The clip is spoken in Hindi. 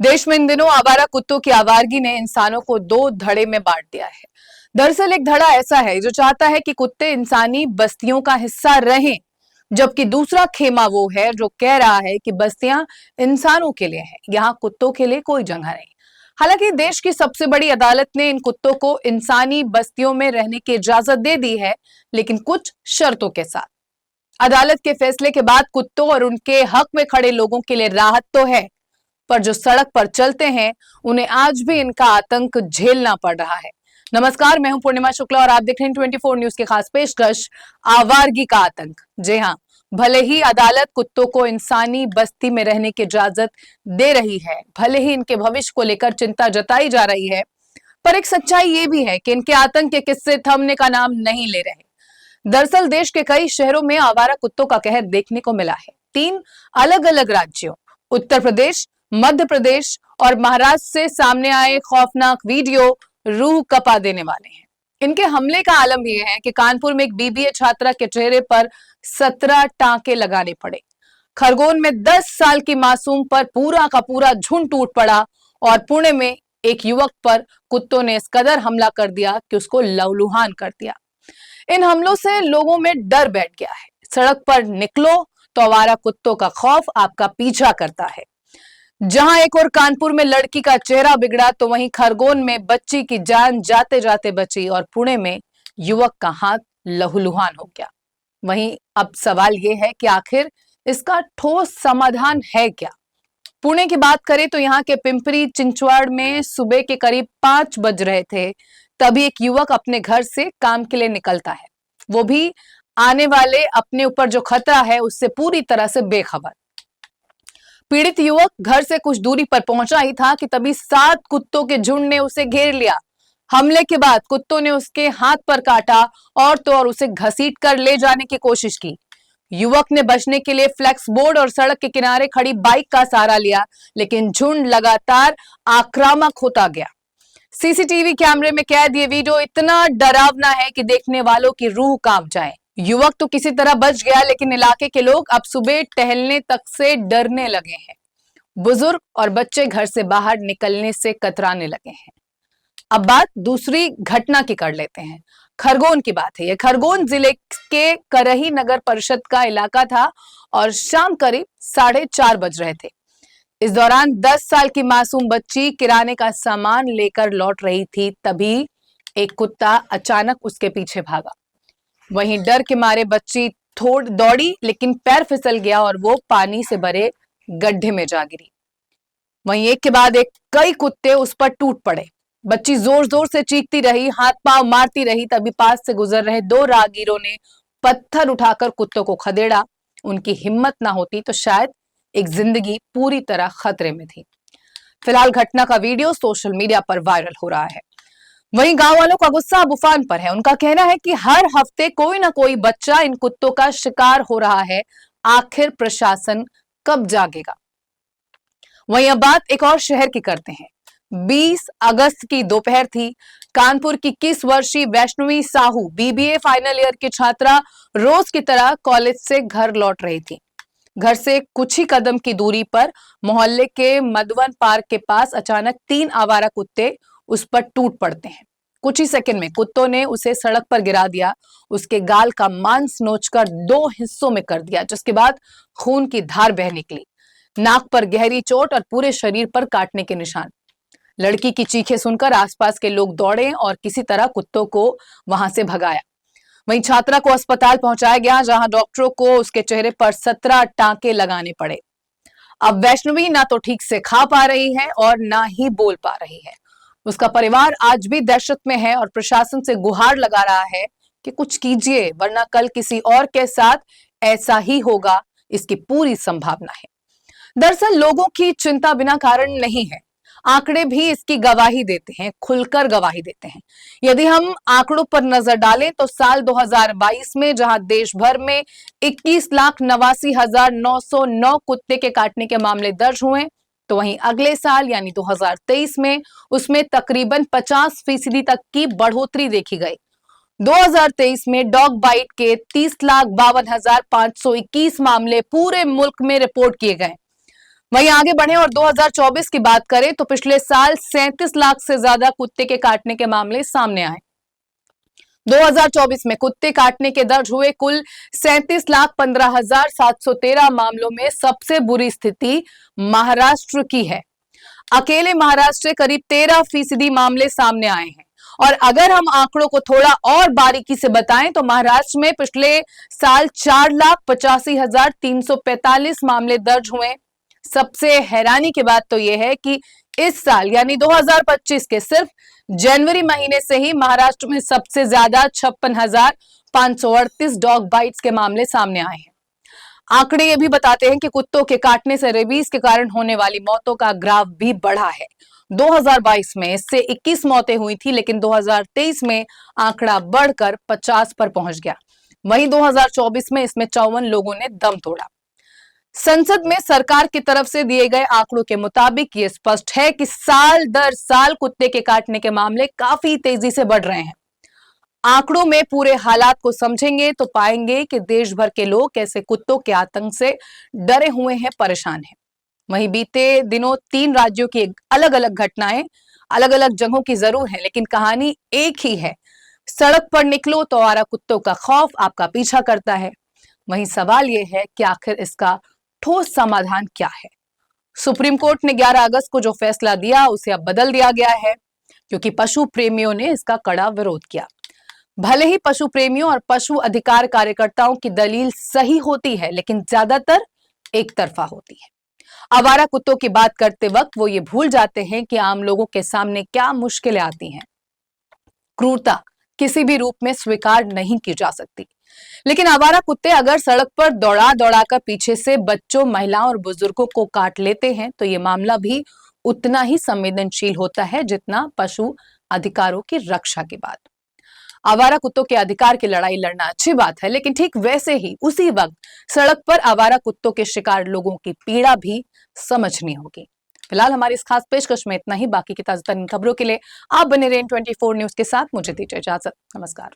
देश में इन दिनों आवारा कुत्तों की आवारगी ने इंसानों को दो धड़े में बांट दिया है। दरअसल एक धड़ा ऐसा है जो चाहता है कि कुत्ते इंसानी बस्तियों का हिस्सा रहें, जबकि दूसरा खेमा वो है जो कह रहा है कि बस्तियां इंसानों के लिए हैं, यहाँ कुत्तों के लिए कोई जगह नहीं। हालांकि देश की सबसे बड़ी अदालत ने इन कुत्तों को इंसानी बस्तियों में रहने की इजाजत दे दी है, लेकिन कुछ शर्तों के साथ। अदालत के फैसले के बाद कुत्तों और उनके हक में खड़े लोगों के लिए राहत तो है, पर जो सड़क पर चलते हैं उन्हें आज भी इनका आतंक झेलना पड़ रहा है। नमस्कार, मैं हूं पूर्णिमा शुक्ला और आप देख रहे हैं 24 न्यूज की खास पेशकश आवारगी का आतंक। जी हां, भले ही अदालत कुत्तों को इंसानी बस्ती में रहने की इजाजत दे रही है, भले ही इनके भविष्य को लेकर चिंता जताई जा रही है, पर एक सच्चाई ये भी है कि इनके आतंक के किस्से थमने का नाम नहीं ले रहे। दरअसल देश के कई शहरों में आवारा कुत्तों का कहर देखने को मिला है। 3 अलग अलग राज्यों उत्तर प्रदेश, मध्य प्रदेश और महाराष्ट्र से सामने आए खौफनाक वीडियो रूह कपा देने वाले हैं। इनके हमले का आलम यह है कि कानपुर में एक बीबीए छात्रा के चेहरे पर 17 टांके लगाने पड़े। खरगोन में 10 साल की मासूम पर पूरा का पूरा झुंड टूट पड़ा और पुणे में एक युवक पर कुत्तों ने इस कदर हमला कर दिया कि उसको लहूलुहान कर दिया। इन हमलों से लोगों में डर बैठ गया है। सड़क पर निकलो तो आवारा कुत्तों का खौफ आपका पीछा करता है। जहां एक और कानपुर में लड़की का चेहरा बिगड़ा, तो वहीं खरगोन में बच्ची की जान जाते जाते बची और पुणे में युवक का हाथ लहूलुहान हो गया। वहीं अब सवाल यह है कि आखिर इसका ठोस समाधान है क्या? पुणे की बात करें तो यहाँ के पिंपरी चिंचवाड़ में सुबह के करीब 5 बज रहे थे, तभी एक युवक अपने घर से काम के लिए निकलता है, वो भी आने वाले अपने ऊपर जो खतरा है उससे पूरी तरह से बेखबर। पीड़ित युवक घर से कुछ दूरी पर पहुंचा ही था कि तभी 7 कुत्तों के झुंड ने उसे घेर लिया। हमले के बाद कुत्तों ने उसके हाथ पर काटा और तो और उसे घसीट कर ले जाने की कोशिश की। युवक ने बचने के लिए फ्लेक्स बोर्ड और सड़क के किनारे खड़ी बाइक का सहारा लिया, लेकिन झुंड लगातार आक्रामक होता गया। सीसीटीवी कैमरे में कैद ये वीडियो इतना डरावना है कि देखने वालों की रूह कांप जाए। युवक तो किसी तरह बच गया, लेकिन इलाके के लोग अब सुबह टहलने तक से डरने लगे हैं। बुजुर्ग और बच्चे घर से बाहर निकलने से कतराने लगे हैं। अब बात दूसरी घटना की कर लेते हैं। खरगोन की बात है। यह खरगोन जिले के करही नगर परिषद का इलाका था और शाम करीब 4:30 बज रहे थे। इस दौरान 10 साल की मासूम बच्ची किराने का सामान लेकर लौट रही थी, तभी एक कुत्ता अचानक उसके पीछे भागा। वहीं डर के मारे बच्ची थोड़ी दौड़ी, लेकिन पैर फिसल गया और वो पानी से भरे गड्ढे में जा गिरी। वहीं एक के बाद एक कई कुत्ते उस पर टूट पड़े। बच्ची जोर जोर से चीखती रही, हाथ पांव मारती रही, तभी पास से गुजर रहे 2 राहगीरों ने पत्थर उठाकर कुत्तों को खदेड़ा। उनकी हिम्मत ना होती तो शायद एक जिंदगी पूरी तरह खतरे में थी। फिलहाल घटना का वीडियो सोशल मीडिया पर वायरल हो रहा है। वहीं गांव वालों का गुस्सा अब उफान पर है। उनका कहना है कि हर हफ्ते कोई ना कोई बच्चा इन कुत्तों का शिकार हो रहा है, आखिर प्रशासन कब जागेगा? वहीं अब बात एक और शहर की करते हैं। 20 अगस्त की दोपहर थी। कानपुर की 21 वर्षीय Vaishnavi Sahu BBA final year की छात्रा रोज की तरह कॉलेज से घर लौट रही थी। घर से कुछ ही कदम की दूरी पर मोहल्ले के मधवन पार्क के पास अचानक 3 आवारा कुत्ते उस पर टूट पड़ते हैं। कुछ ही सेकंड में कुत्तों ने उसे सड़क पर गिरा दिया, उसके गाल का मांस नोचकर 2 हिस्सों में कर दिया, जिसके बाद खून की धार बह निकली। नाक पर गहरी चोट और पूरे शरीर पर काटने के निशान। लड़की की चीखें सुनकर आसपास के लोग दौड़े और किसी तरह कुत्तों को वहां से भगाया। वहीं छात्रा को अस्पताल पहुंचाया गया, जहां डॉक्टरों को उसके चेहरे पर 17 टांके लगाने पड़े। अब वैष्णवी ना तो ठीक से खा पा रही है और ना ही बोल पा रही है। उसका परिवार आज भी दहशत में है और प्रशासन से गुहार लगा रहा है कि कुछ कीजिए, वरना कल किसी और के साथ ऐसा ही होगा, इसकी पूरी संभावना है। दरअसल लोगों की चिंता बिना कारण नहीं है। आंकड़े भी इसकी गवाही देते हैं, खुलकर गवाही देते हैं। यदि हम आंकड़ों पर नजर डालें तो साल 2022 में जहां देश भर में 21,89,909 कुत्ते के काटने के मामले दर्ज हुए, तो वहीं अगले साल यानी 2023 में उसमें तकरीबन 50% तक की बढ़ोतरी देखी गई। 2023 में डॉग बाइट के 30,52,521 मामले पूरे मुल्क में रिपोर्ट किए गए। वहीं आगे बढ़े और 2024 की बात करें तो पिछले साल 37 लाख से ज्यादा कुत्ते के काटने के मामले सामने आए। 2024 में कुत्ते काटने के दर्ज हुए कुल 37,15,713 मामलों में सबसे बुरी स्थिति महाराष्ट्र की है। अकेले महाराष्ट्र से करीब 13% मामले सामने आए हैं। और अगर हम आंकड़ों को थोड़ा और बारीकी से बताएं तो महाराष्ट्र में पिछले साल 4,85,345 मामले दर्ज हुए। सबसे हैरानी की बात तो यह है कि इस साल यानी 2025 के सिर्फ जनवरी महीने से ही महाराष्ट्र में सबसे ज्यादा 56,538 डॉग बाइट्स के मामले सामने आए हैं। आंकड़े ये भी बताते हैं कि कुत्तों के काटने से रेबीज के कारण होने वाली मौतों का ग्राफ भी बढ़ा है। 2022 में इससे 21 मौतें हुई थी, लेकिन 2023 में आंकड़ा बढ़कर 50 पर पहुंच गया। वहीं 2024 में इसमें 54 लोगों ने दम तोड़ा। संसद में सरकार की तरफ से दिए गए आंकड़ों के मुताबिक ये स्पष्ट है कि साल दर साल कुत्ते के काटने के मामले काफी तेजी से बढ़ रहे हैं। आंकड़ों में पूरे हालात को समझेंगे तो पाएंगे कि देश भर के लोग कैसे कुत्तों के आतंक से डरे हुए हैं, परेशान हैं। वहीं बीते दिनों 3 राज्यों की अलग अलग घटनाएं अलग अलग जगहों की जरूर है, लेकिन कहानी एक ही है। सड़क पर निकलो तो आवारा कुत्तों का खौफ आपका पीछा करता है। वहीं सवाल यह है कि आखिर इसका ठोस समाधान क्या है। सुप्रीम कोर्ट ने 11 अगस्त को जो फैसला दिया उसे अब बदल दिया गया है, क्योंकि पशु प्रेमियों ने इसका कड़ा विरोध किया। भले ही पशु प्रेमियों और पशु अधिकार कार्यकर्ताओं की दलील सही होती है, लेकिन ज्यादातर एक तरफा होती है। आवारा कुत्तों की बात करते वक्त वो ये भूल जाते हैं कि आम लोगों के सामने क्या मुश्किलें आती हैं। क्रूरता किसी भी रूप में स्वीकार नहीं की जा सकती, लेकिन आवारा कुत्ते अगर सड़क पर दौड़ा दौड़ा कर पीछे से बच्चों, महिलाओं और बुजुर्गों को काट लेते हैं तो ये मामला भी उतना ही संवेदनशील होता है जितना पशु अधिकारों की रक्षा की बात। आवारा कुत्तों के अधिकार की लड़ाई लड़ना अच्छी बात है, लेकिन ठीक वैसे ही उसी वक्त सड़क पर आवारा कुत्तों के शिकार लोगों की पीड़ा भी समझनी होगी। फिलहाल हमारी इस खास पेशकश में इतना ही। बाकी की ताजा तरीन खबरों के लिए आप बने रहें 24 न्यूज के साथ। मुझे दीजिए इजाजत। नमस्कार।